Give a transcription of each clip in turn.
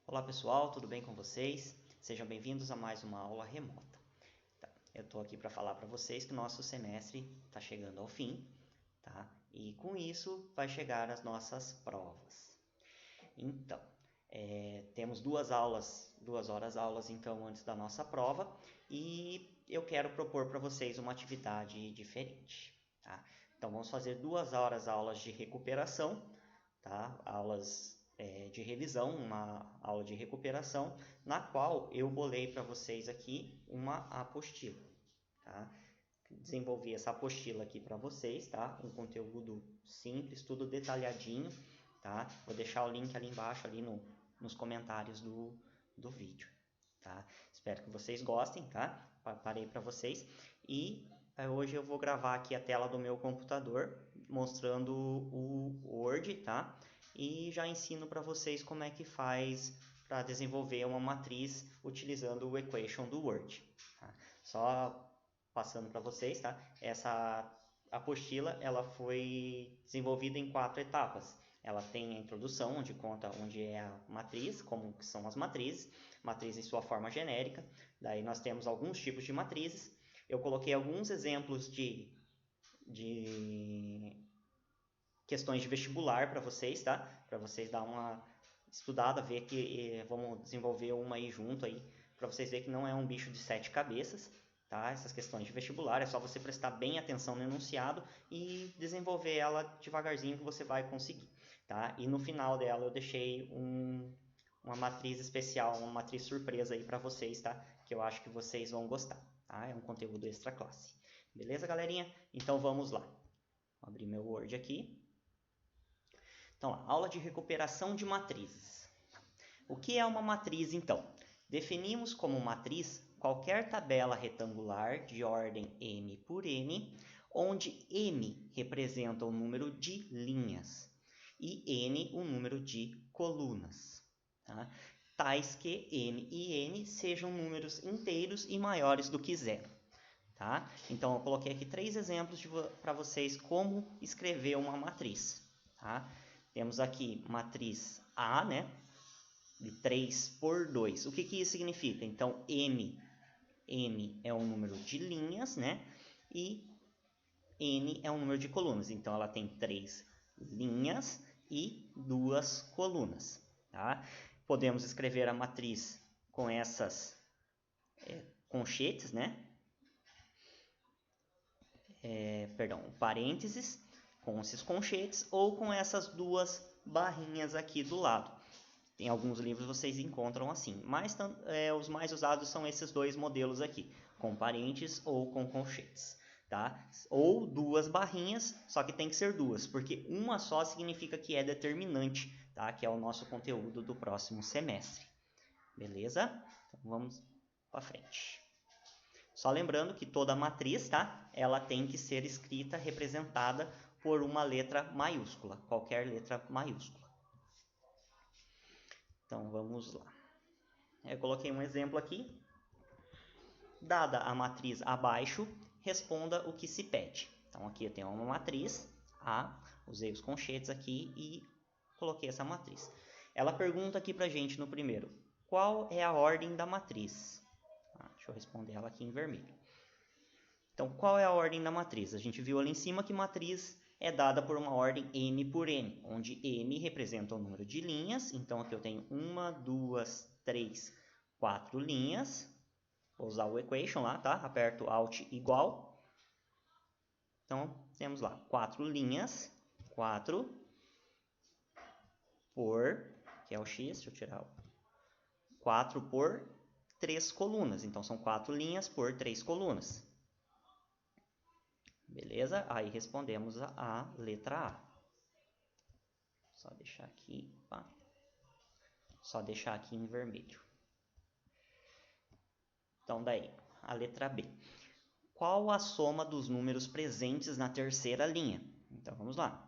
Olá pessoal, tudo bem com vocês? Sejam bem-vindos a mais uma aula remota. Tá, eu estou aqui para falar para vocês que o nosso semestre está chegando ao fim, tá? E com isso vai chegar as nossas provas. Então, temos duas horas aulas então antes da nossa prova e eu quero propor para vocês uma atividade diferente, tá? Então vamos fazer 2 horas aulas de recuperação, tá? Aulas de revisão, uma aula de recuperação, na qual eu bolei para vocês aqui uma apostila, tá? Desenvolvi essa apostila aqui para vocês, tá? Um conteúdo simples, tudo detalhadinho, tá? Vou deixar o link ali embaixo, ali nos comentários do vídeo, tá? Espero que vocês gostem, tá? Parei para vocês e hoje eu vou gravar aqui a tela do meu computador mostrando o Word, tá? E já ensino para vocês como é que faz para desenvolver uma matriz utilizando o Equation do Word, tá? Só passando para vocês, tá? Essa apostila ela foi desenvolvida em 4 etapas. Ela tem a introdução, onde conta onde é a matriz, como são as matrizes, matriz em sua forma genérica. Daí nós temos alguns tipos de matrizes. Eu coloquei alguns exemplos de questões de vestibular para vocês, tá? Para vocês dar uma estudada, ver que vamos desenvolver uma aí junto aí, para vocês verem que não é um bicho de 7 cabeças, tá? Essas questões de vestibular, é só você prestar bem atenção no enunciado e desenvolver ela devagarzinho que você vai conseguir, tá? E no final dela eu deixei uma matriz especial, uma matriz surpresa aí para vocês, tá? Que eu acho que vocês vão gostar, tá? É um conteúdo extra classe. Beleza, galerinha? Então vamos lá. Vou abrir meu Word aqui. Então, aula de recuperação de matrizes. O que é uma matriz, então? Definimos como matriz qualquer tabela retangular de ordem m por n, onde m representa o número de linhas e n o número de colunas, tá? Tais que m e n sejam números inteiros e maiores do que zero. Tá? Então, eu coloquei aqui 3 exemplos para vocês como escrever uma matriz. Tá? Temos aqui matriz A, né? De 3 por 2. O que isso significa? Então, M é um número de linhas, né? E N é um número de colunas. Então, ela tem 3 linhas e 2 colunas. Tá? Podemos escrever a matriz com essas conchetes, né? Parênteses, com esses conchetes ou com essas duas barrinhas aqui do lado. Em alguns livros vocês encontram assim, mas os mais usados são esses dois modelos aqui, com parênteses ou com conchetes. Tá? Ou duas barrinhas, só que tem que ser duas, porque uma só significa que é determinante, tá? Que é o nosso conteúdo do próximo semestre. Beleza? Então vamos para frente. Só lembrando que toda matriz, tá? Ela tem que ser escrita, representada por uma letra maiúscula, qualquer letra maiúscula. Então, vamos lá. Eu coloquei um exemplo aqui. Dada a matriz abaixo, responda o que se pede. Então, aqui eu tenho uma matriz A, usei os conchetes aqui e coloquei essa matriz. Ela pergunta aqui pra gente no primeiro, qual é a ordem da matriz? Deixa eu responder ela aqui em vermelho. Então, qual é a ordem da matriz? A gente viu ali em cima que matriz é dada por uma ordem m por n, onde m representa o número de linhas. Então, aqui eu tenho 1, 2, 3, 4 linhas. Vou usar o equation lá, tá? Aperto Alt igual. Então, temos lá 4 linhas. 4 por, que é o x, deixa eu tirar o 4 por 3 colunas. Então, são 4 linhas por 3 colunas. Beleza? Aí respondemos a letra A. Só deixar aqui, opa. Só deixar aqui em vermelho. Então, daí, a letra B. Qual a soma dos números presentes na terceira linha? Então, vamos lá.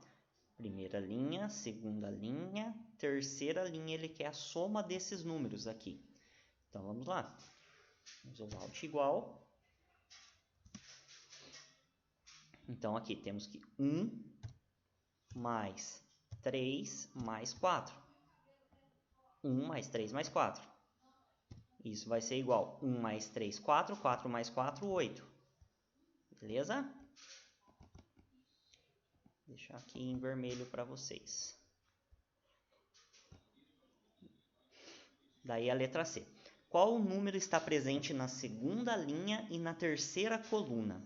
Primeira linha, segunda linha, terceira linha, ele quer a soma desses números aqui. Então, vamos lá. Vamos usar Alt igual. Então, aqui temos que 1 mais 3 mais 4. 1 mais 3 mais 4. Isso vai ser igual 1 mais 3, 4. 4 mais 4, 8. Beleza? Vou deixar aqui em vermelho para vocês. Daí a letra C. Qual número está presente na segunda linha e na terceira coluna?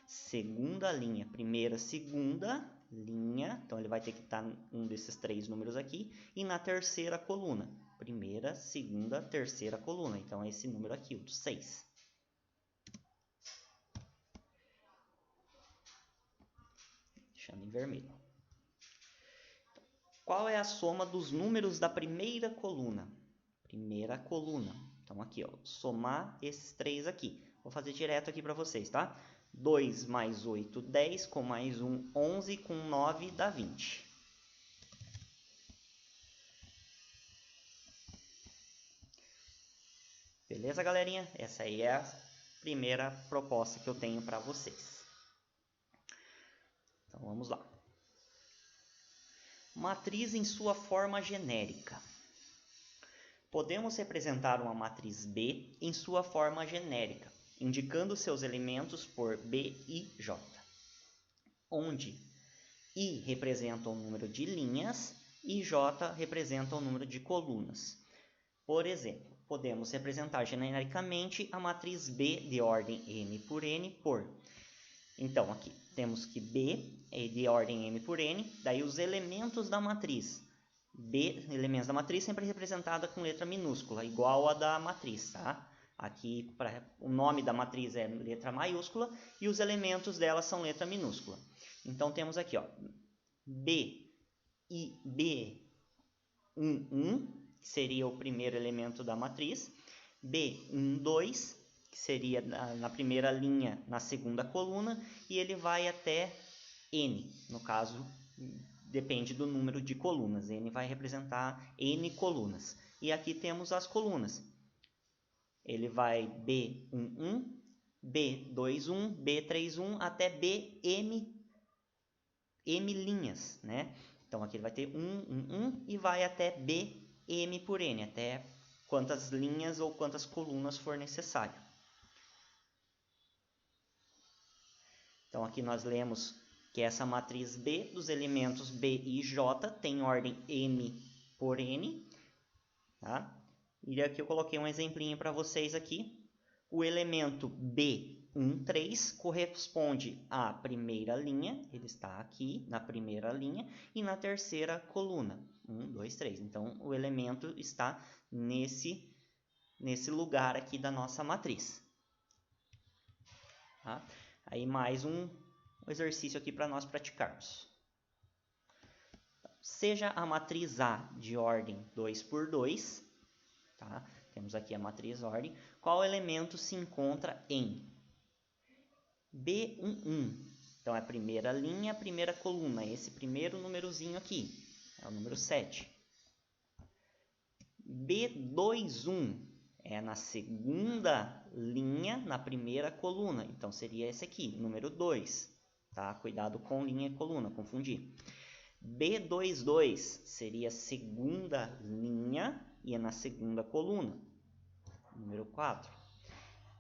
Segunda linha, primeira, segunda linha. Então, ele vai ter que estar um desses três números aqui. E na terceira coluna. Primeira, segunda, terceira coluna. Então, é esse número aqui, o 6. Deixando em vermelho. Qual é a soma dos números da primeira coluna? Primeira coluna. Então, aqui, ó, somar esses três aqui. Vou fazer direto aqui para vocês, tá? 2 mais 8, 10, com mais 1, 11, com 9 dá 20. Beleza, galerinha? Essa aí é a primeira proposta que eu tenho para vocês. Então, vamos lá. Matriz em sua forma genérica. Podemos representar uma matriz B em sua forma genérica, indicando seus elementos por B e J, onde I representa o número de linhas e J representa o número de colunas. Por exemplo, podemos representar genericamente a matriz B de ordem M por N por... Então, aqui temos que B é de ordem M por N, daí os elementos da matriz. B, elementos da matriz, sempre representada com letra minúscula, igual a da matriz, tá? Aqui, o nome da matriz é letra maiúscula e os elementos dela são letra minúscula. Então, temos aqui, ó, B e B11, que seria o primeiro elemento da matriz, B12, que seria na primeira linha, na segunda coluna, e ele vai até N, no caso, depende do número de colunas. N vai representar N colunas. E aqui temos as colunas. Ele vai B11, B21, B31 até BM, M linhas, né? Então, aqui ele vai ter 1 e vai até BM por N, até quantas linhas ou quantas colunas for necessário. Então, aqui nós lemos que essa matriz B dos elementos B e J tem ordem M por N, tá? E aqui eu coloquei um exemplinho para vocês aqui. O elemento B13 corresponde à primeira linha, ele está aqui na primeira linha, e na terceira coluna, 1, 2, 3. Então, o elemento está nesse lugar aqui da nossa matriz. Tá? Aí mais um exercício aqui para nós praticarmos. Seja a matriz A de ordem 2 por 2, tá? Temos aqui a matriz ordem. Qual elemento se encontra em B11? Então, é a primeira linha, a primeira coluna. Esse primeiro númerozinho aqui é o número 7. B21 é na segunda linha, na primeira coluna. Então, seria esse aqui, número 2. Tá? Cuidado com linha e coluna, confundir. B22 seria a segunda linha e é na segunda coluna, número 4.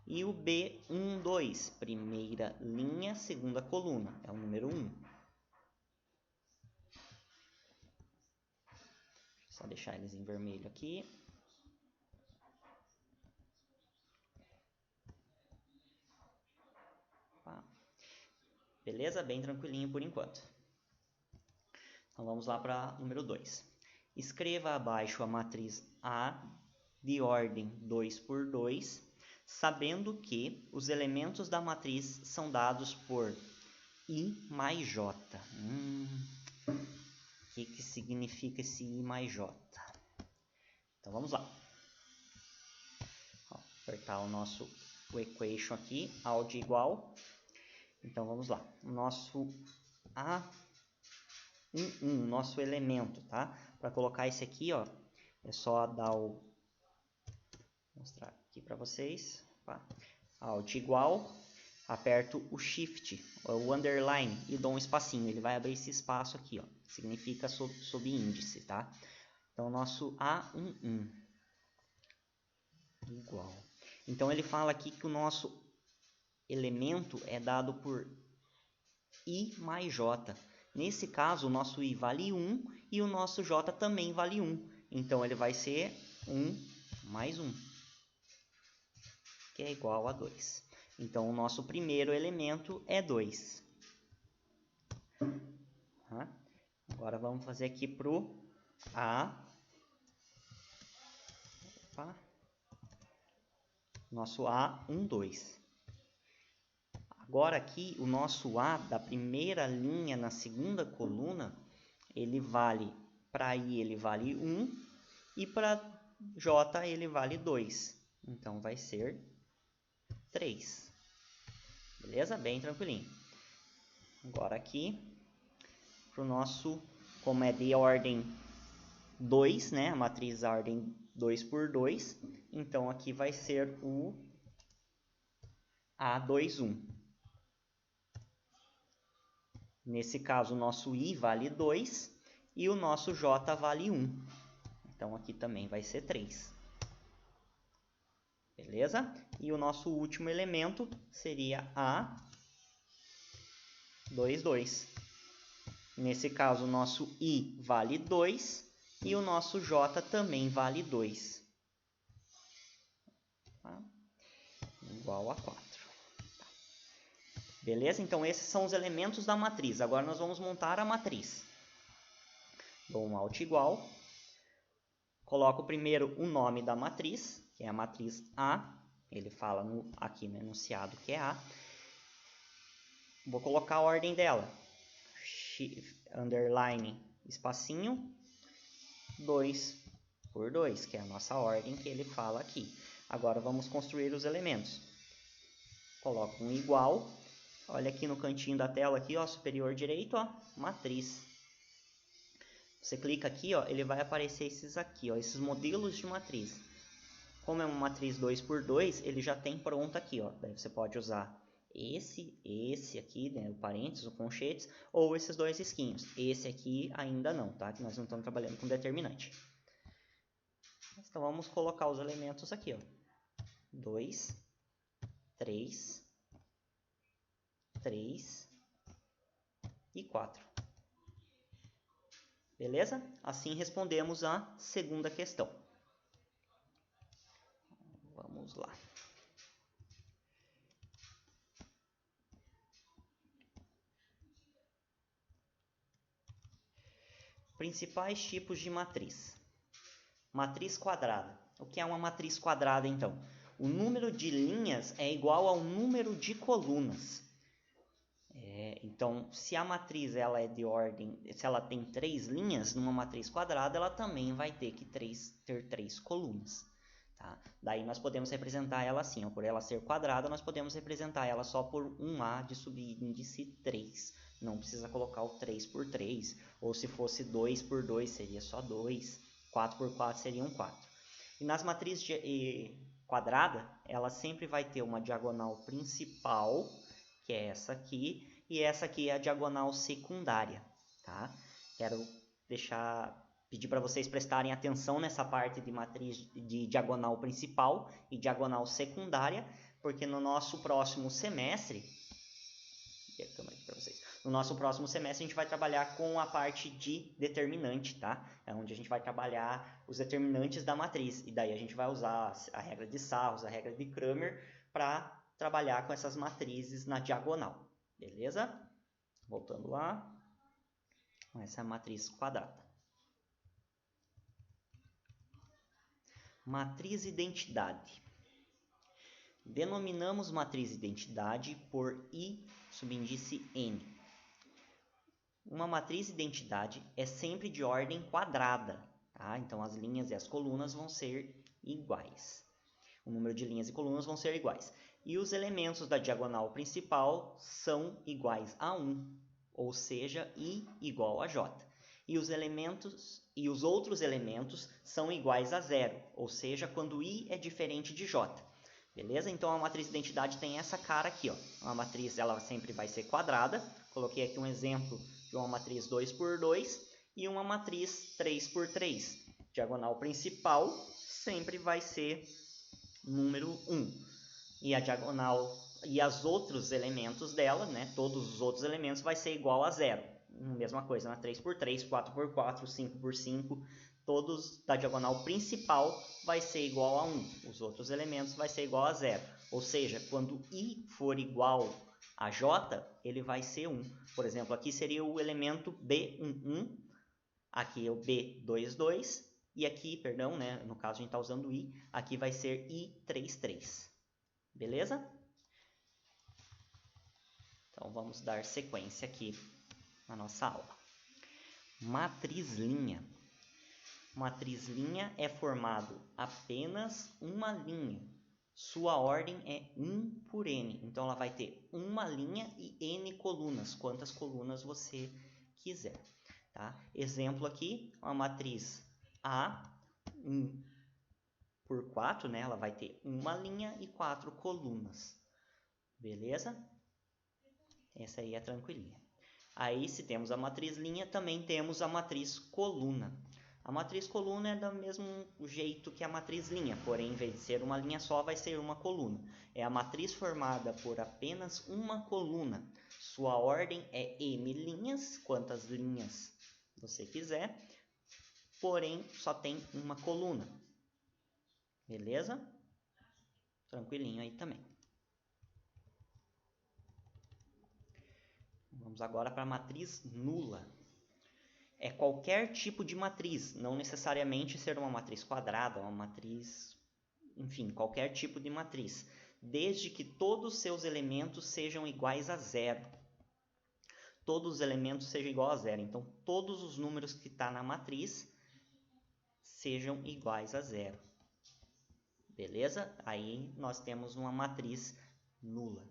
E o B12, primeira linha, segunda coluna, é o número 1. Só deixar eles em vermelho aqui. Beleza? Bem tranquilinho por enquanto. Então, vamos lá para número 2. Escreva abaixo a matriz A de ordem 2 por 2, sabendo que os elementos da matriz são dados por I mais J. O que significa esse I mais J? Então, vamos lá. Apertar o equation aqui, AL de igual. Então, vamos lá. O nosso A11, nosso elemento, tá? Para colocar esse aqui, ó, é só dar vou mostrar aqui para vocês. AL de igual, aperto o Shift, o underline e dou um espacinho. Ele vai abrir esse espaço aqui, ó. Significa sob índice, tá? Então, nosso A11 igual. Então, ele fala aqui que o nosso elemento é dado por I mais J. Nesse caso, o nosso I vale 1 e o nosso J também vale 1. Então, ele vai ser 1 mais 1, que é igual a 2. Então, o nosso primeiro elemento é 2. Agora, vamos fazer aqui para o A. Nosso A12. Agora aqui, o nosso A da primeira linha na segunda coluna, ele vale, para I ele vale 1 e para J ele vale 2. Então, vai ser 3. Beleza? Bem tranquilinho. Agora aqui, para o nosso, como é de ordem 2, né? A matriz da ordem 2 por 2. Então, aqui vai ser o A21. Nesse caso, o nosso I vale 2 e o nosso J vale 1. Então, aqui também vai ser 3. Beleza? E o nosso último elemento seria A22. Nesse caso, o nosso I vale 2 e o nosso J também vale 2. Igual a 4. Beleza? Então, esses são os elementos da matriz. Agora, nós vamos montar a matriz. Dou um Alt igual. Coloco primeiro o nome da matriz, que é a matriz A. Ele fala aqui no enunciado que é A. Vou colocar a ordem dela. Underline, espacinho, 2 por 2, que é a nossa ordem que ele fala aqui. Agora, vamos construir os elementos. Coloco um igual. Olha aqui no cantinho da tela, aqui, ó, superior direito, ó, matriz. Você clica aqui, ó, ele vai aparecer esses aqui, ó, esses modelos de matriz. Como é uma matriz 2 por 2, ele já tem pronto aqui, ó. Daí você pode usar esse aqui, né, o parênteses, o conchetes, ou esses dois risquinhos. Esse aqui ainda não, tá? Que nós não estamos trabalhando com determinante. Então, vamos colocar os elementos aqui, ó. 2, 3... 3 e 4. Beleza? Assim respondemos a segunda questão. Vamos lá. Principais tipos de matriz. Matriz quadrada. O que é uma matriz quadrada, então? O número de linhas é igual ao número de colunas. Então, se a matriz ela é de ordem, se ela tem 3 linhas, numa matriz quadrada, ela também vai ter que ter 3 colunas. Tá? Daí nós podemos representar ela assim, ó, por ela ser quadrada, nós podemos representar ela só por um A de subíndice 3. Não precisa colocar o 3 por 3, ou se fosse 2 por 2, seria só 2, 4 por 4 seriam 4. E nas matrizes quadrada, ela sempre vai ter uma diagonal principal, que é essa aqui, e essa aqui é a diagonal secundária, tá? Quero pedir para vocês prestarem atenção nessa parte de matriz de diagonal principal e diagonal secundária, porque no nosso próximo semestre, no nosso próximo semestre a gente vai trabalhar com a parte de determinante, tá? É onde a gente vai trabalhar os determinantes da matriz, e daí a gente vai usar a regra de Sarros, a regra de Cramer, para trabalhar com essas matrizes na diagonal. Beleza? Voltando lá. Essa é a matriz quadrada. Matriz identidade. Denominamos matriz identidade por I subíndice N. Uma matriz identidade é sempre de ordem quadrada, tá? Então, as linhas e as colunas vão ser iguais. O número de linhas e colunas vão ser iguais. E os elementos da diagonal principal são iguais a 1, ou seja, I igual a J. E os outros elementos são iguais a 0, ou seja, quando I é diferente de J. Beleza? Então, a matriz identidade tem essa cara aqui, ó. A matriz ela sempre vai ser quadrada. Coloquei aqui um exemplo de uma matriz 2 por 2 e uma matriz 3 por 3. diagonal principal sempre vai ser número 1. E a diagonal e os outros elementos dela, né, todos os outros elementos vai ser igual a 0. Mesma coisa, né? 3x3, 4x4, 5x5, todos da diagonal principal vai ser igual a 1. Os outros elementos vai ser igual a 0. Ou seja, quando I for igual a J, ele vai ser 1. Por exemplo, aqui seria o elemento B11, aqui é o B22, e aqui, perdão, né, no caso a gente está usando I, aqui vai ser I33. Beleza? Então vamos dar sequência aqui na nossa aula. Matriz linha. Matriz linha é formado apenas uma linha. Sua ordem é 1 por n. Então ela vai ter uma linha e n colunas, quantas colunas você quiser. Tá? Exemplo aqui, uma matriz A, 1 por 4, né? Ela vai ter uma linha e 4 colunas. Beleza? Essa aí é tranquilinha. Aí, se temos a matriz linha, também temos a matriz coluna. A matriz coluna é do mesmo jeito que a matriz linha, porém, em vez de ser uma linha só, vai ser uma coluna. É a matriz formada por apenas uma coluna. Sua ordem é m linhas, quantas linhas você quiser, porém, só tem uma coluna. Beleza? Tranquilinho aí também. Vamos agora para a matriz nula. É qualquer tipo de matriz, não necessariamente ser uma matriz quadrada, uma matriz, enfim, qualquer tipo de matriz, desde que todos os seus elementos sejam iguais a 0. Todos os elementos sejam iguais a 0. Então, todos os números que estão na matriz sejam iguais a 0. Beleza? Aí nós temos uma matriz nula.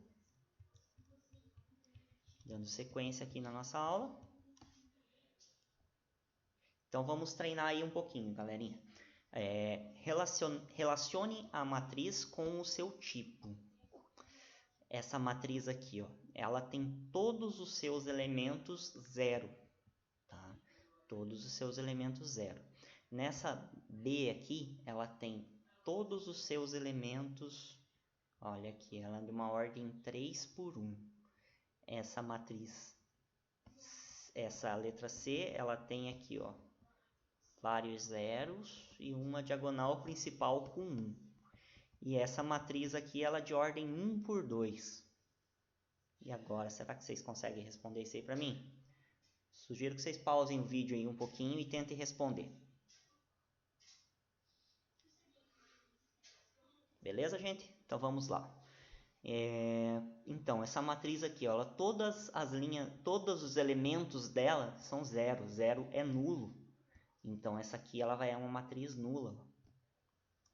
Dando sequência aqui na nossa aula. Então, vamos treinar aí um pouquinho, galerinha. Relacione a matriz com o seu tipo. Essa matriz aqui, ó, ela tem todos os seus elementos 0. Tá? Todos os seus elementos 0. Nessa B aqui, ela tem todos os seus elementos. Olha aqui, ela é de uma ordem 3 por 1. Essa matriz, essa letra C, ela tem aqui, ó, vários zeros e uma diagonal principal com 1. E essa matriz aqui, ela é de ordem 1 por 2. E agora, será que vocês conseguem responder isso aí para mim? Sugiro que vocês pausem o vídeo aí um pouquinho e tentem responder. Beleza, gente? Então vamos lá. Então, essa matriz aqui, ó, todas as linhas, todos os elementos dela são 0. 0 é nulo. Então, essa aqui ela vai uma matriz nula.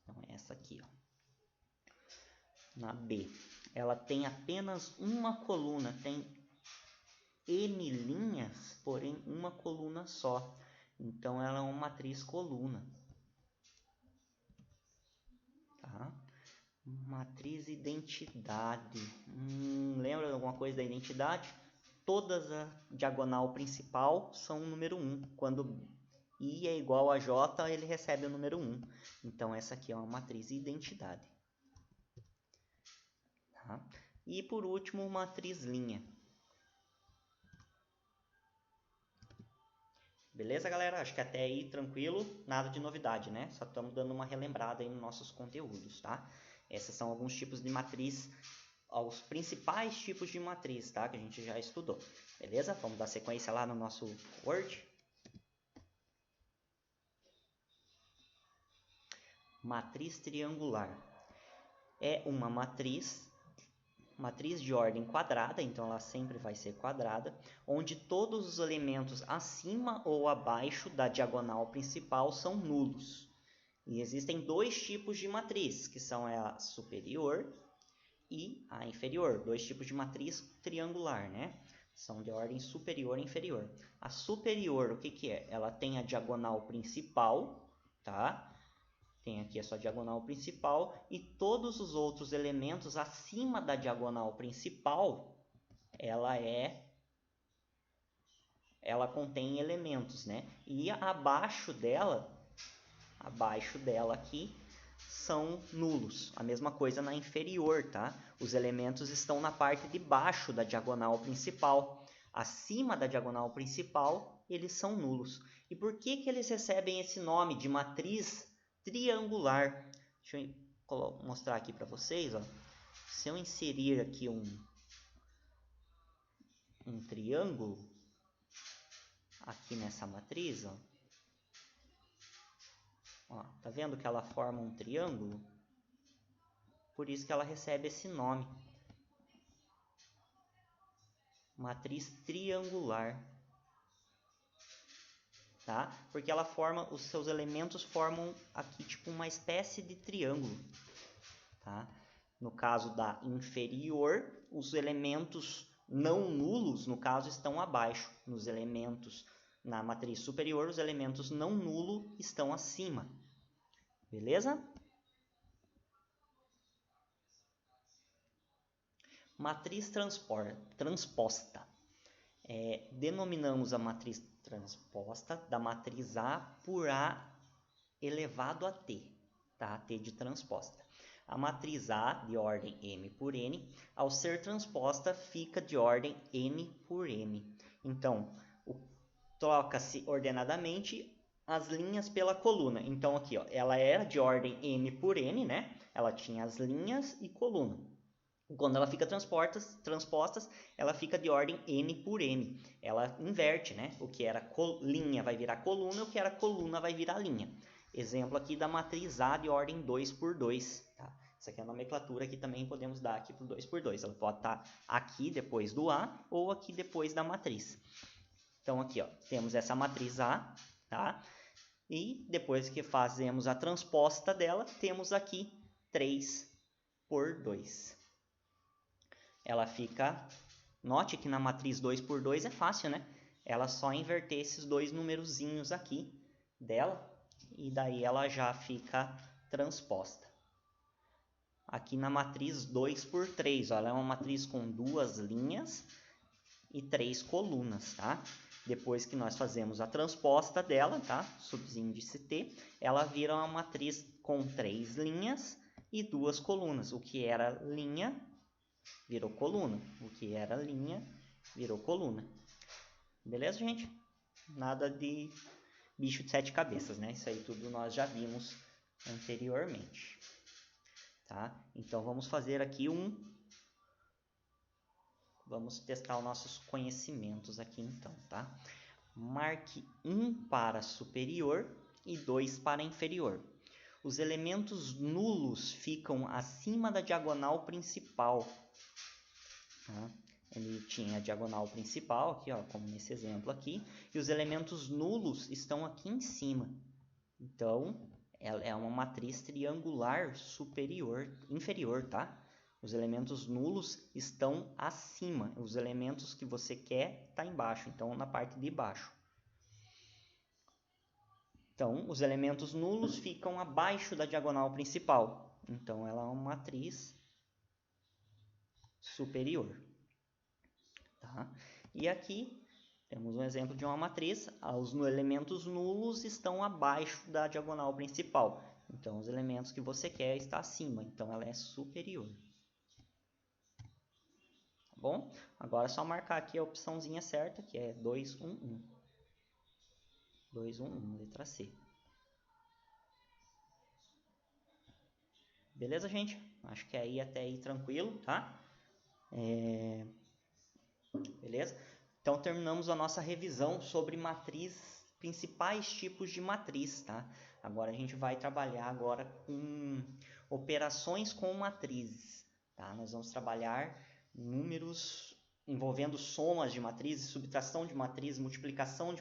Então, essa aqui, ó. Na B, ela tem apenas uma coluna, tem n linhas, porém uma coluna só. Então, ela é uma matriz coluna. Tá? Matriz identidade. Lembra de alguma coisa da identidade? Todas a diagonal principal são o número 1. Quando I é igual a J, ele recebe o número 1. Então, essa aqui é uma matriz identidade. Tá? E, por último, matriz linha. Beleza, galera? Acho que até aí tranquilo, nada de novidade, né? Só estamos dando uma relembrada aí nos nossos conteúdos, tá? Esses são alguns tipos de matriz, os principais tipos de matriz, tá? Que a gente já estudou. Beleza? Vamos dar sequência lá no nosso Word. Matriz triangular. É uma matriz de ordem quadrada, então ela sempre vai ser quadrada, onde todos os elementos acima ou abaixo da diagonal principal são nulos. E existem dois tipos de matriz, que são a superior e a inferior. Dois tipos de matriz triangular, né? São de ordem superior e inferior. A superior, o que que é? Ela tem a diagonal principal, tá? Tem aqui a sua diagonal principal e todos os outros elementos acima da diagonal principal, ela contém elementos, né? E abaixo dela abaixo dela aqui são nulos. A mesma coisa na inferior, tá? Os elementos estão na parte de baixo da diagonal principal. Acima da diagonal principal, eles são nulos. E por que que eles recebem esse nome de matriz triangular? Deixa eu mostrar aqui para vocês, ó. Se eu inserir aqui um triângulo aqui nessa matriz, ó. Ó, tá vendo que ela forma um triângulo? Por isso que ela recebe esse nome. Matriz triangular. Tá? Porque ela forma, os seus elementos formam aqui tipo uma espécie de triângulo. Tá? No caso da inferior, os elementos não nulos, no caso, estão abaixo. Nos elementos na matriz superior, os elementos não nulos estão acima. Beleza? Matriz transposta. Denominamos a matriz transposta da matriz A por A elevado a T. Tá? T de transposta. A matriz A, de ordem M por N, ao ser transposta, fica de ordem N por M. Então, troca-se ordenadamente as linhas pela coluna. Então, aqui, ó, ela era de ordem M por N, né? Ela tinha as linhas e coluna. Quando ela fica transpostas, ela fica de ordem N por M. Ela inverte, né? O que era linha vai virar coluna, o que era coluna vai virar linha. Exemplo aqui da matriz A de ordem 2 por 2. Tá? Essa aqui é a nomenclatura que também podemos dar aqui para o 2 por 2. Ela pode estar aqui depois do A ou aqui depois da matriz. Então, aqui ó, temos essa matriz A, tá? E depois que fazemos a transposta dela, temos aqui 3 por 2. Ela fica... Note que na matriz 2 por 2 é fácil, né? Ela só inverter esses dois numerozinhos aqui dela e daí ela já fica transposta. Aqui na matriz 2 por 3, ó, ela é uma matriz com duas linhas e 3 colunas, tá? Depois que nós fazemos a transposta dela, tá? Subíndice T, ela vira uma matriz com 3 linhas e 2 colunas. O que era linha virou coluna. O que era linha virou coluna. Beleza, gente? Nada de bicho de 7 cabeças, né? Isso aí tudo nós já vimos anteriormente. Tá? Então, vamos fazer aqui Vamos testar os nossos conhecimentos aqui, então, tá? Marque 1 para superior e 2 para inferior. Os elementos nulos ficam acima da diagonal principal. Tá? Ele tinha a diagonal principal, aqui, ó, como nesse exemplo aqui, e os elementos nulos estão aqui em cima. Então, ela é uma matriz triangular inferior, tá? Os elementos nulos estão acima. Os elementos que você quer estão embaixo, então na parte de baixo. Então, os elementos nulos ficam abaixo da diagonal principal. Então, ela é uma matriz superior. Tá? E aqui temos um exemplo de uma matriz. Os elementos nulos estão abaixo da diagonal principal. Então, os elementos que você quer estão acima. Então, ela é superior. Bom, agora é só marcar aqui a opçãozinha certa, que é 211. 211, letra C. Beleza, gente? Acho que aí até aí tranquilo, tá? Beleza? Então, terminamos a nossa revisão sobre principais tipos de matriz, tá? Agora, a gente vai trabalhar agora com operações com matrizes, tá? Nós vamos trabalhar números envolvendo somas de matrizes, subtração de matrizes, multiplicação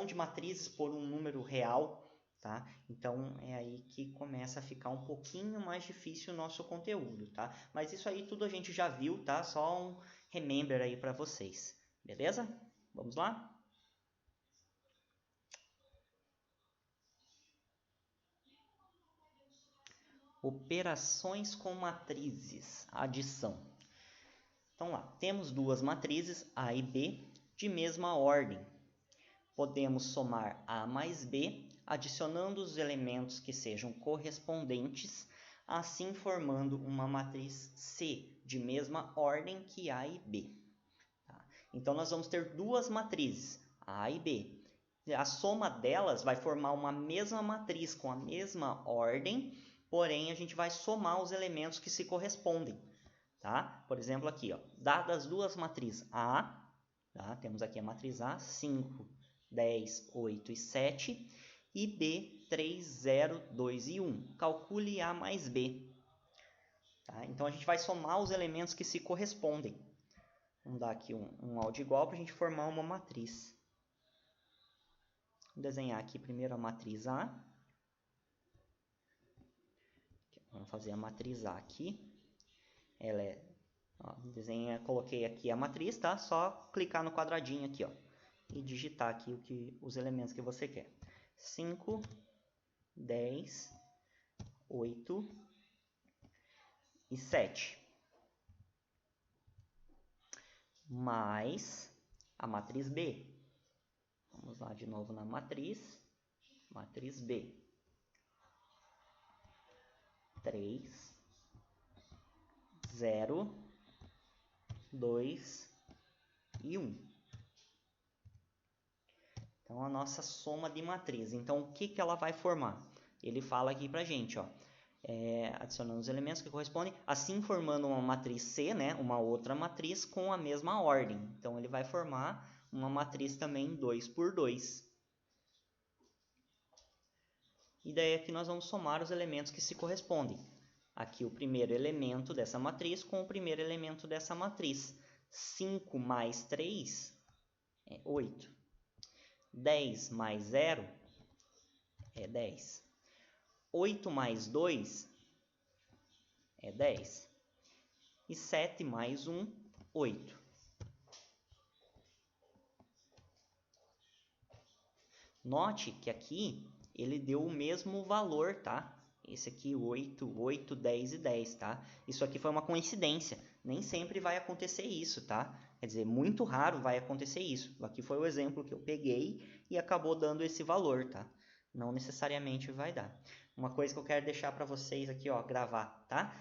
de matrizes por um número real, tá? Então, é aí que começa a ficar um pouquinho mais difícil o nosso conteúdo, tá? Mas isso aí tudo a gente já viu, tá? Só um remember aí para vocês, beleza? Vamos lá? Operações com matrizes, adição. Então lá, temos duas matrizes, A e B, de mesma ordem. Podemos somar A mais B adicionando os elementos que sejam correspondentes, assim formando uma matriz C de mesma ordem que A e B. Tá? Então, nós vamos ter duas matrizes, A e B. A soma delas vai formar uma mesma matriz com a mesma ordem, porém, a gente vai somar os elementos que se correspondem. Tá? Por exemplo, aqui, ó, dadas duas matrizes A, tá? Temos aqui a matriz A, 5, 10, 8 e 7, e B, 3, 0, 2 e 1. Calcule A mais B. Tá? Então, a gente vai somar os elementos que se correspondem. Vamos dar aqui um áudio igual para a gente formar uma matriz. Vou desenhar aqui primeiro a matriz A. Vamos fazer a matriz A aqui. Ela é, ó, coloquei aqui a matriz, tá? Só clicar no quadradinho aqui, ó, e digitar aqui os elementos que você quer. 5, 10, 8 e 7. Mais a matriz B. Vamos lá de novo na matriz B. 3, 0, 2 e 1. Então, a nossa soma de matriz. Então, o que ela vai formar? Ele fala aqui pra gente, ó, adicionando os elementos que correspondem, assim formando uma matriz C, né, uma outra matriz com a mesma ordem. Então, ele vai formar uma matriz também 2 por 2. E daí aqui nós vamos somar os elementos que se correspondem. Aqui o primeiro elemento dessa matriz com o primeiro elemento dessa matriz. 5 mais 3 é 8. 10 mais 0 é 10. 8 mais 2 é 10. E 7 mais 1, 8. Note que aqui ele deu o mesmo valor, tá? Esse aqui, 8, 8, 10 e 10, tá? Isso aqui foi uma coincidência. Nem sempre vai acontecer isso, tá? Quer dizer, muito raro vai acontecer isso. Aqui foi o exemplo que eu peguei e acabou dando esse valor, tá? Não necessariamente vai dar. Uma coisa que eu quero deixar para vocês aqui, ó, gravar, tá?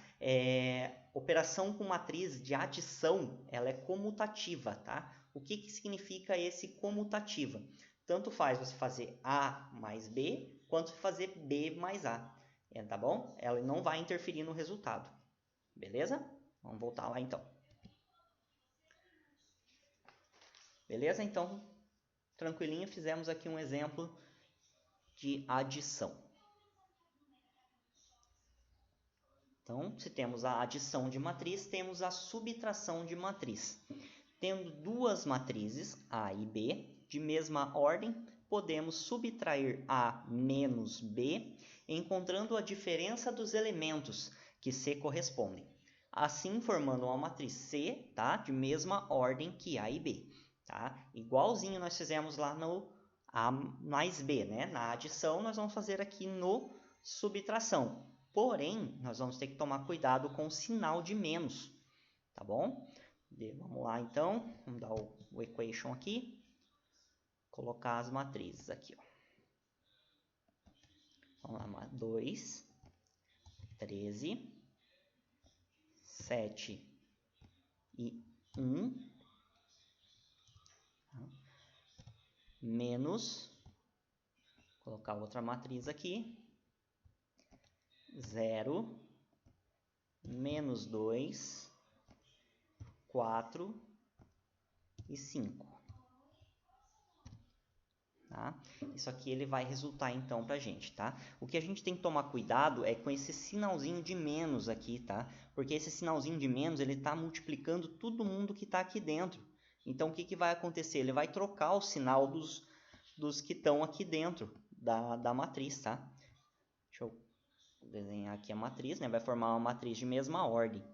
Operação com matriz de adição, ela é comutativa, tá? O que significa esse comutativa? Tanto faz você fazer A mais B, quanto fazer B mais A. Tá bom? Ela não vai interferir no resultado. Beleza? Vamos voltar lá então. Beleza? Então, tranquilinho, fizemos aqui um exemplo de adição. Então, se temos a adição de matriz, temos a subtração de matriz. Tendo duas matrizes, A e B, de mesma ordem, podemos subtrair A menos B, encontrando a diferença dos elementos que se correspondem. Assim, formando uma matriz C, tá? De mesma ordem que A e B. Tá? Igualzinho nós fizemos lá no A mais B, né? Na adição, nós vamos fazer aqui no subtração. Porém, nós vamos ter que tomar cuidado com o sinal de menos, tá bom? Vamos lá, então. Vamos dar o equation aqui. Colocar as matrizes aqui, ó. Vamos lá, 2, 13, 7 e 1, menos, colocar outra matriz aqui, 0, menos 2, 4 e 5. Tá? Isso aqui ele vai resultar então pra gente, tá? O que a gente tem que tomar cuidado é com esse sinalzinho de menos aqui, tá? Porque esse sinalzinho de menos, ele tá multiplicando todo mundo que tá aqui dentro. Então, o que vai acontecer? Ele vai trocar o sinal dos que estão aqui dentro da matriz, tá? Deixa eu desenhar aqui a matriz, né? Vai formar uma matriz de mesma ordem.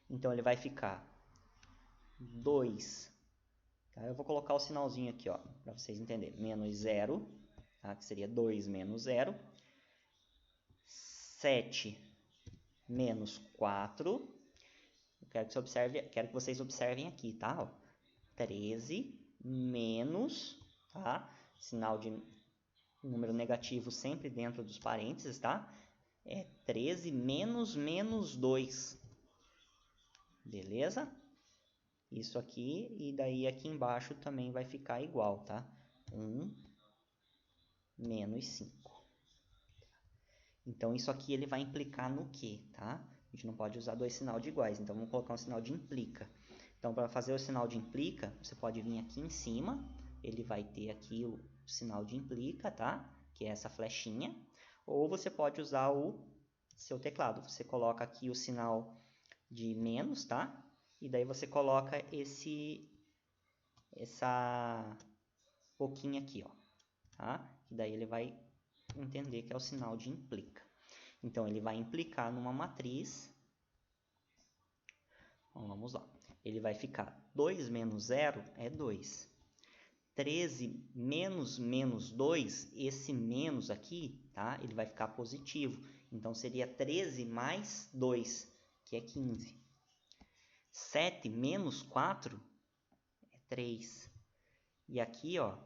Então, ele vai ficar 2. Tá? Eu vou colocar o sinalzinho aqui, ó, para vocês entenderem. Menos 0, tá? Que seria 2 menos 0. 7 menos 4. Quero que vocês observem aqui, tá? Ó, 13 menos, tá? Sinal de o número negativo sempre dentro dos parênteses, tá? É 13 menos 2. Beleza? Isso aqui, e daí aqui embaixo também vai ficar igual, tá? 1 menos 5. Então, isso aqui ele vai implicar no quê, tá? A gente não pode usar dois sinais de iguais, então vamos colocar um sinal de implica. Então, para fazer o sinal de implica, você pode vir aqui em cima, ele vai ter aqui o sinal de implica, tá? Que é essa flechinha. Ou você pode usar o seu teclado. Você coloca aqui o sinal de menos, tá? E daí você coloca essa boquinha aqui, ó, tá? E daí ele vai entender que é o sinal de implica. Então, ele vai implicar numa matriz. Então, vamos lá. Ele vai ficar 2 menos 0 é 2. 13 menos 2, esse menos aqui, tá? Ele vai ficar positivo. Então, seria 13 mais 2, que é 15. 7 menos 4 é 3. E aqui, ó,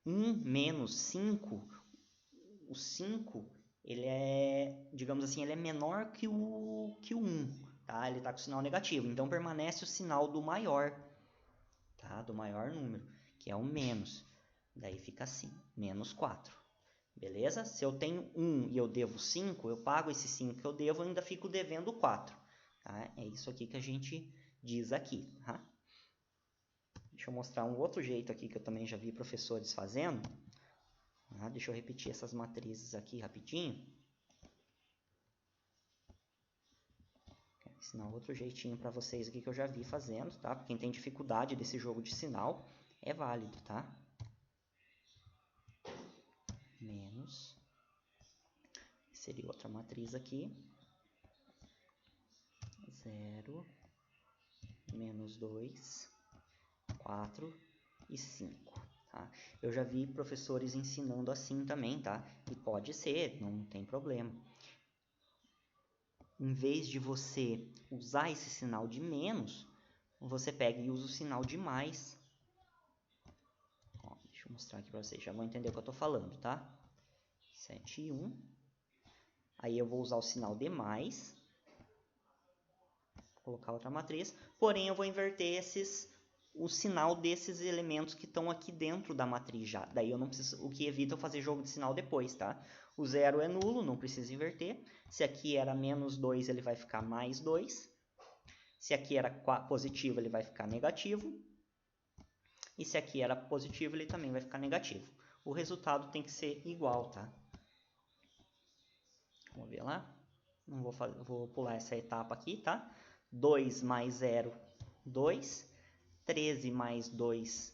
1 menos 5, o 5, ele é, digamos assim, ele é menor que o 1, tá? Ele está com o sinal negativo, então permanece o sinal do maior, tá? Do maior número, que é o menos. Daí fica assim, menos 4. Beleza? Se eu tenho 1 e eu devo 5, eu pago esse 5 que eu devo e ainda fico devendo 4. Tá? É isso aqui que a gente diz aqui. Tá? Deixa eu mostrar um outro jeito aqui que eu também já vi professores fazendo. Tá? Deixa eu repetir essas matrizes aqui rapidinho. Vou ensinar outro jeitinho para vocês aqui que eu já vi fazendo. Tá? Quem tem dificuldade desse jogo de sinal, é válido. Tá? Menos. Seria outra matriz aqui. 0, menos 2, 4 e 5. Tá? Eu já vi professores ensinando assim também, tá? E pode ser, não tem problema. Em vez de você usar esse sinal de menos, você pega e usa o sinal de mais. Ó, deixa eu mostrar aqui para vocês, já vão entender o que eu estou falando, tá? 7 e 1. Aí eu vou usar o sinal de mais. Vou colocar outra matriz. Porém, eu vou inverter o sinal desses elementos que estão aqui dentro da matriz já. Daí eu não preciso, o que evita eu fazer jogo de sinal depois, tá? O 0 é nulo, não precisa inverter. Se aqui era menos 2, ele vai ficar mais 2. Se aqui era positivo, ele vai ficar negativo. E se aqui era positivo, ele também vai ficar negativo. O resultado tem que ser igual, tá? Vamos ver lá. Não vou pular essa etapa aqui, tá? 2 mais 0, 2. 13 mais 2,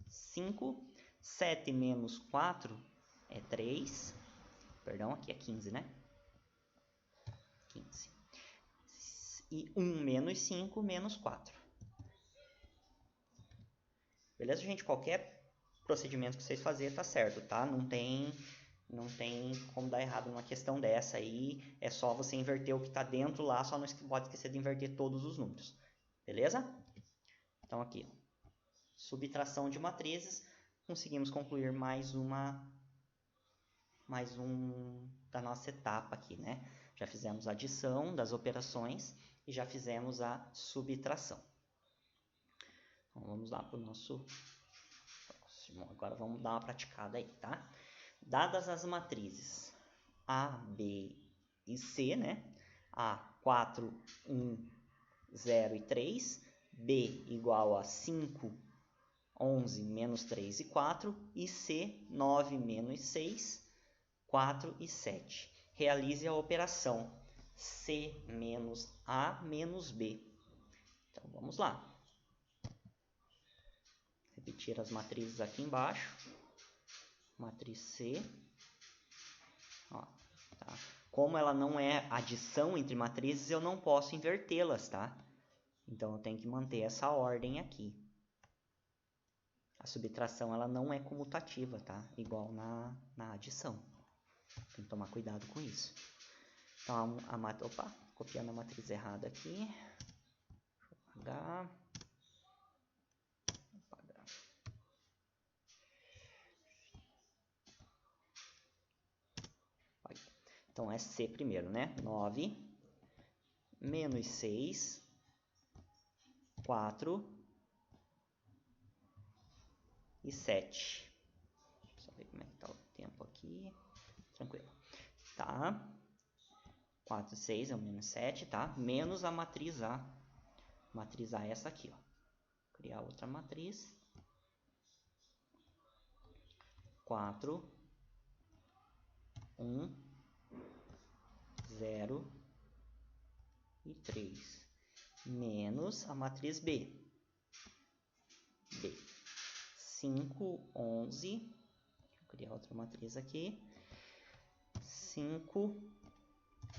5. 7 menos 4 é 3. Perdão, aqui é 15, né? 15. E 1 menos 5, menos 4. Beleza, gente? Qualquer procedimento que vocês fazerem tá certo, tá? Não tem como dar errado numa questão dessa aí. É só você inverter o que está dentro lá, só não pode esquecer de inverter todos os números. Beleza? Então aqui, subtração de matrizes, conseguimos concluir mais um da nossa etapa aqui, né? Já fizemos a adição das operações e já fizemos a subtração. Então, vamos lá para o nosso próximo. Agora vamos dar uma praticada aí, tá? Dadas as matrizes A, B e C, né? A, 4, 1, 0 e 3. B igual a 5, 11, menos 3 e 4. E C, 9, menos 6, 4 e 7. Realize a operação C menos A menos B. Então, vamos lá. Repetir as matrizes aqui embaixo. Matriz C. Ó, tá? Como ela não é adição entre matrizes, eu não posso invertê-las, tá? Então, eu tenho que manter essa ordem aqui. A subtração ela não é comutativa, tá? Igual na adição. Tem que tomar cuidado com isso. Então, opa, copiando a matriz errada aqui. Deixa eu apagar. Então é C primeiro, né? 9 menos 6, 4 e 7. Deixa eu só ver como é que tá o tempo aqui. Tranquilo. Tá. 4 e 6 é o menos 7, tá? Menos a matriz A. Matriz A é essa aqui, ó. Criar outra matriz. 4, 1, 0 e 3. Menos a matriz B. B. 5, 11. Vou criar outra matriz aqui. 5,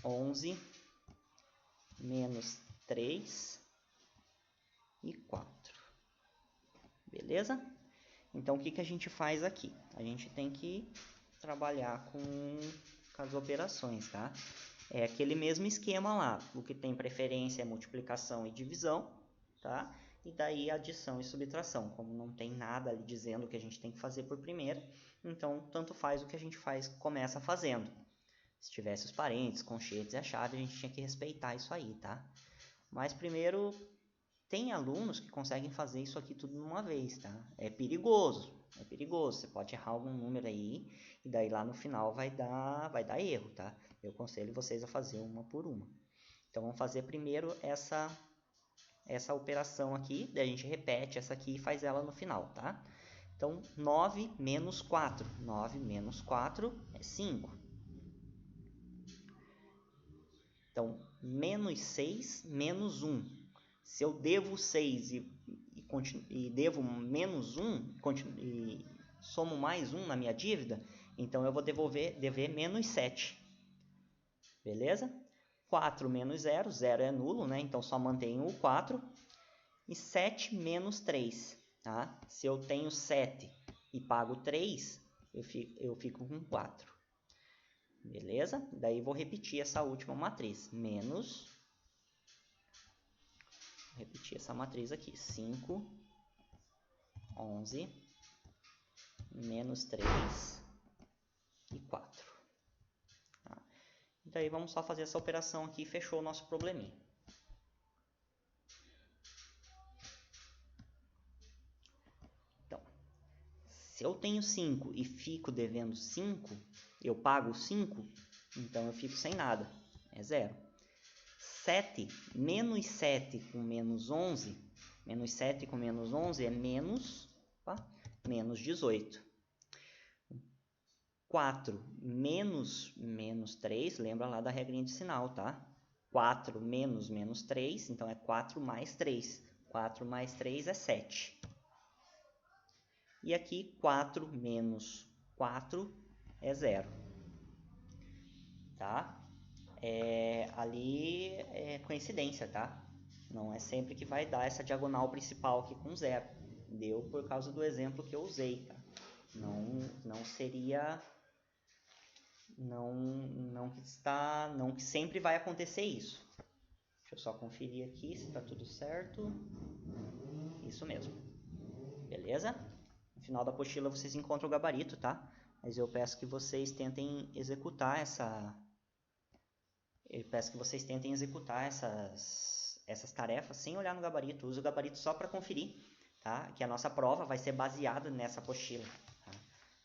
11, menos 3 e 4. Beleza? Então, o que a gente faz aqui? A gente tem que trabalhar com as operações, tá? É aquele mesmo esquema lá. O que tem preferência é multiplicação e divisão, tá? E daí adição e subtração. Como não tem nada ali dizendo o que a gente tem que fazer por primeiro, então tanto faz o que a gente começa fazendo. Se tivesse os parênteses, conchetes e a chave, a gente tinha que respeitar isso aí, tá? Mas primeiro, tem alunos que conseguem fazer isso aqui tudo numa vez, tá? É perigoso, é perigoso. Você pode errar algum número aí e daí lá no final vai dar erro, tá? Eu aconselho vocês a fazer uma por uma. Então vamos fazer primeiro essa operação aqui, daí a gente repete essa aqui e faz ela no final, tá? Então 9 menos 4. 9 menos 4 é 5. Então, menos 6 menos 1. Se eu devo 6 e devo menos 1 e somo mais 1 na minha dívida, então eu vou dever menos 7. Beleza? 4 menos 0, 0 é nulo, né? Então só mantenho o 4. E 7 menos 3. Tá? Se eu tenho 7 e pago 3, eu fico com 4. Beleza? Daí vou repetir essa última matriz. Menos. Vou repetir essa matriz aqui. 5, 11, menos 3 e 4. Tá? Daí vamos só fazer essa operação aqui e fechou o nosso probleminha. Então, se eu tenho 5 e fico devendo 5, eu pago 5, então eu fico sem nada. É 0. 7 menos 7 com menos 11. Menos 7 com menos 11 é menos 18. 4 menos 3, lembra lá da regrinha de sinal, tá? 4 menos 3, então é 4 mais 3. 4 mais 3 é 7. E aqui 4 menos 4 é 0. Tá? Ali é coincidência, tá? Não é sempre que vai dar essa diagonal principal aqui com 0. Deu por causa do exemplo que eu usei, tá? Não seria... Não que sempre vai acontecer isso. Deixa eu só conferir aqui se está tudo certo. Isso mesmo. Beleza? No final da apostila vocês encontram o gabarito, tá? Mas eu peço que vocês tentem executar essas tarefas sem olhar no gabarito. Use o gabarito só para conferir, tá? Que a nossa prova vai ser baseada nessa apostila. Tá?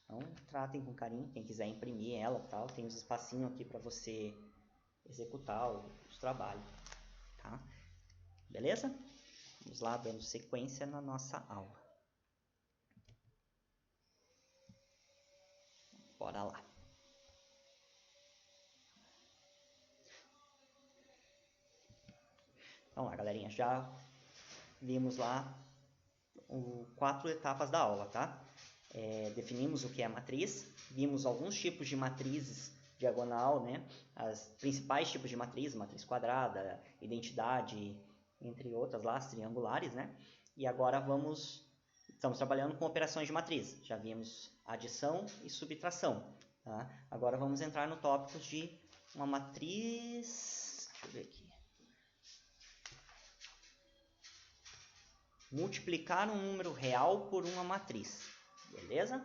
Então, tratem com carinho. Quem quiser imprimir ela, tal, tem os espacinhos aqui para você executar os trabalhos. Tá? Beleza? Vamos lá, dando sequência na nossa aula. Bora lá. Então lá, galerinha, já vimos lá 4 etapas da aula, tá? Definimos o que é matriz, vimos alguns tipos de matrizes diagonal, né? As principais tipos de matriz quadrada, identidade, entre outras lá, as triangulares, né? E agora estamos trabalhando com operações de matriz. Já vimos adição e subtração, tá? Agora vamos entrar no tópico de uma matriz... Deixa eu ver aqui. Multiplicar um número real por uma matriz. Beleza?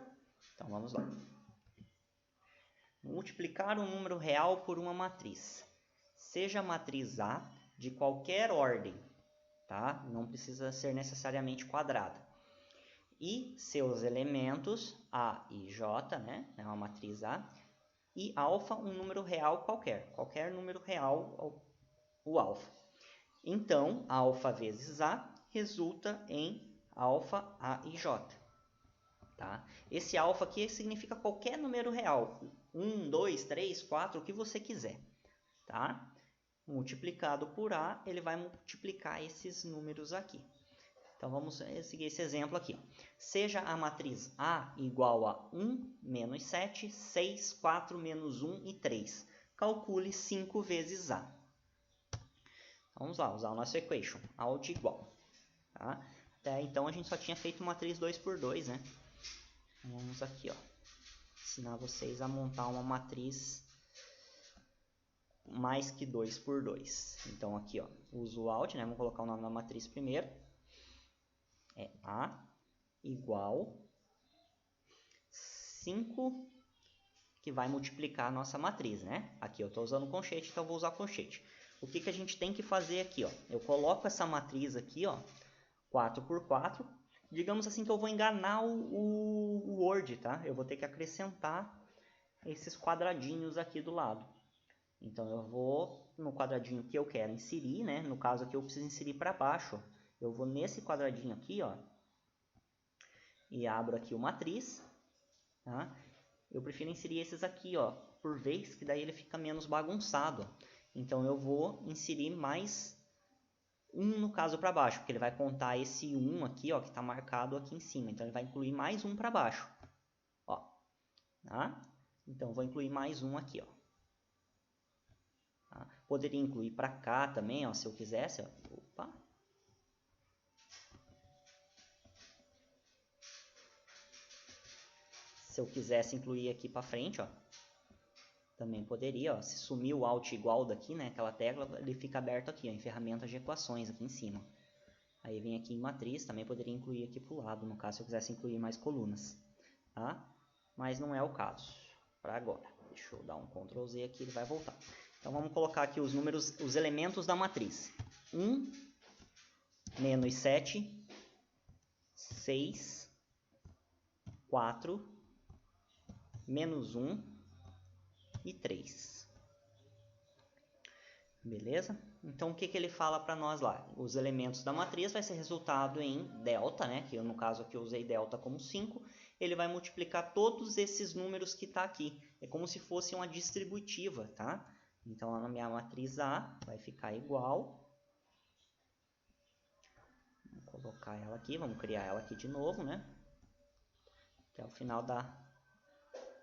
Então vamos lá. multiplicar um número real por uma matriz. Seja a matriz A de qualquer ordem, tá? Não precisa ser necessariamente quadrada. E seus elementos A e J, né? É uma matriz A. E alfa, um número real qualquer número real, o alfa. Então, alfa vezes A resulta em alfa A e J. Tá? Esse alfa aqui significa qualquer número real. 1, 2, 3, 4, o que você quiser. Tá? Multiplicado por A, ele vai multiplicar esses números aqui. Então, vamos seguir esse exemplo aqui. Seja a matriz A igual a 1, menos 7, 6, 4, menos 1 e 3. Calcule 5 vezes A. Vamos lá, usar o nosso equation, A de igual. Tá? Até então, a gente só tinha feito matriz 2 por 2, né? Então, vamos aqui, ó, ensinar vocês a montar uma matriz mais que 2 por 2. Então, aqui, ó, uso o alt, né? Vamos colocar o nome da matriz primeiro. É A igual 5, que vai multiplicar a nossa matriz, né? Aqui eu estou usando colchete, então eu vou usar colchete. O que, que a gente tem que fazer aqui, ó? Eu coloco essa matriz aqui, ó, 4 por 4. Digamos assim que eu vou enganar o Word, tá? Eu vou ter que acrescentar esses quadradinhos aqui do lado. Então, eu vou no quadradinho que eu quero inserir, né? No caso aqui, eu preciso inserir para baixo. Eu vou nesse quadradinho aqui, ó, e abro aqui o matriz, tá? Eu prefiro inserir esses aqui, ó, por vez, que daí ele fica menos bagunçado. Então, eu vou inserir mais um no caso para baixo, porque ele vai contar esse 1 aqui, ó, que está marcado aqui em cima. Então, ele vai incluir mais um para baixo, ó, tá? Então, vou incluir mais um aqui, ó. Tá? Poderia incluir para cá também, ó, se eu quisesse, ó. Opa. Se eu quisesse incluir aqui para frente, ó, também poderia, ó. Se sumir o Alt igual daqui, né, aquela tecla, ele fica aberto aqui, ó, em ferramentas de equações aqui em cima. Aí vem aqui em matriz, também poderia incluir aqui para o lado, no caso se eu quisesse incluir mais colunas, tá? Mas não é o caso para agora. Deixa eu dar um Ctrl Z aqui, ele vai voltar. Então vamos colocar aqui os números, os elementos da matriz. 1, menos 7, 6, 4, menos 1 e 3. Beleza? Então, o que, que ele fala para nós lá? Os elementos da matriz vai ser resultado em delta, né? Que eu, no caso aqui eu usei delta como 5. Ele vai multiplicar todos esses números que está aqui. É como se fosse uma distributiva, tá? Então, a minha matriz A vai ficar igual. Vou colocar ela aqui, vamos criar ela aqui de novo, né? Até o final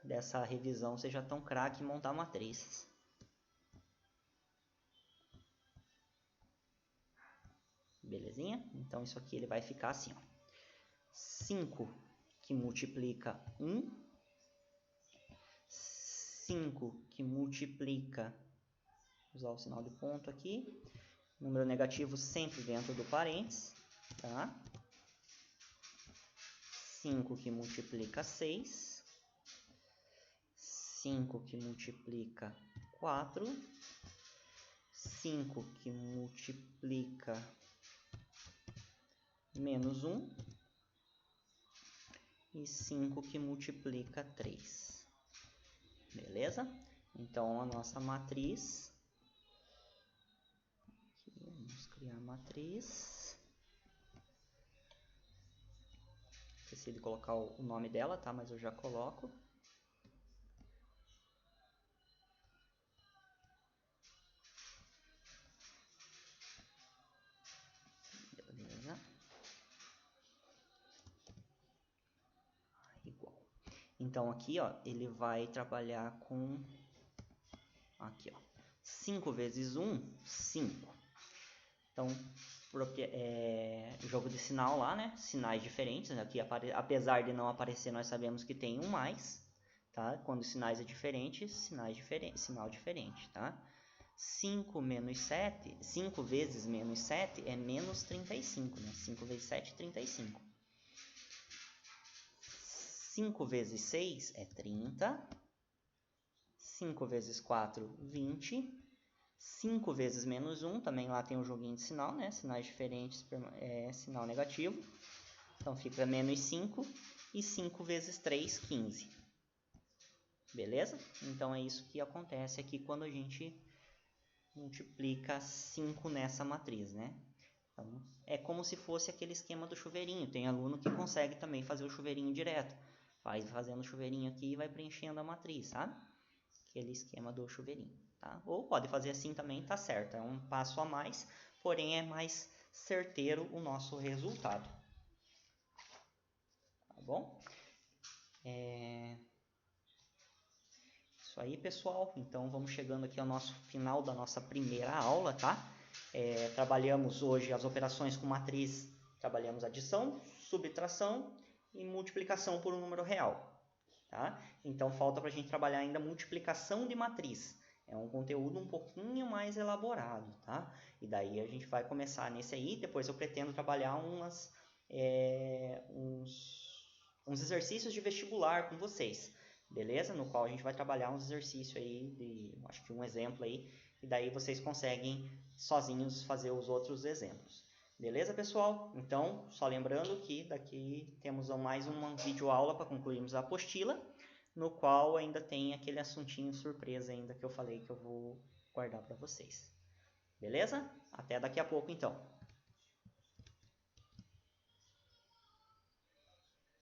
dessa revisão vocês já estão craque em montar matrizes. Belezinha? Então, isso aqui ele vai ficar assim, ó. 5 que multiplica 1. 5 que multiplica, vou usar o sinal de ponto aqui. Número negativo sempre dentro do parênteses, tá? 5 que multiplica 6. 5 que multiplica 4. 5 que multiplica menos 1 e 5 que multiplica 3. Beleza? Então, a nossa matriz... Aqui, vamos criar a matriz. Esqueci de colocar o nome dela, tá? Mas eu já coloco. Então, aqui, ó, ele vai trabalhar com... Aqui, ó. 5 vezes 1, 5. Então, jogo de sinal lá, né? Sinais diferentes. Aqui, apesar de não aparecer, nós sabemos que tem um mais. Tá? Quando sinais é diferente, sinal diferente, tá? 5 menos 7, 5 vezes menos 7 é menos 35, né? 5 vezes 7, 35. 5 vezes 6 é 30. 5 vezes 4, 20. 5 vezes menos 1, também lá tem um joguinho de sinal, né? Sinais diferentes, sinal negativo. Então fica menos 5. E 5 vezes 3, 15. Beleza? Então é isso que acontece aqui quando a gente multiplica 5 nessa matriz, né? Então, é como se fosse aquele esquema do chuveirinho. Tem aluno que consegue também fazer o chuveirinho direto. Vai fazendo o chuveirinho aqui e vai preenchendo a matriz, sabe? Aquele esquema do chuveirinho, tá? Ou pode fazer assim também, tá certo. É um passo a mais, porém é mais certeiro o nosso resultado. Tá bom? Isso aí, pessoal. Então, vamos chegando aqui ao nosso final da nossa primeira aula, tá? Trabalhamos hoje as operações com matriz, trabalhamos adição, subtração e multiplicação por um número real, tá? Então, falta para a gente trabalhar ainda multiplicação de matriz. É um conteúdo um pouquinho mais elaborado, tá? E daí a gente vai começar nesse aí, depois eu pretendo trabalhar uns exercícios de vestibular com vocês, beleza? No qual a gente vai trabalhar uns exercícios aí, acho que um exemplo aí, e daí vocês conseguem sozinhos fazer os outros exemplos. Beleza, pessoal? Então, só lembrando que daqui temos mais uma videoaula para concluirmos a apostila, no qual ainda tem aquele assuntinho surpresa ainda que eu falei que eu vou guardar para vocês. Beleza? Até daqui a pouco, então.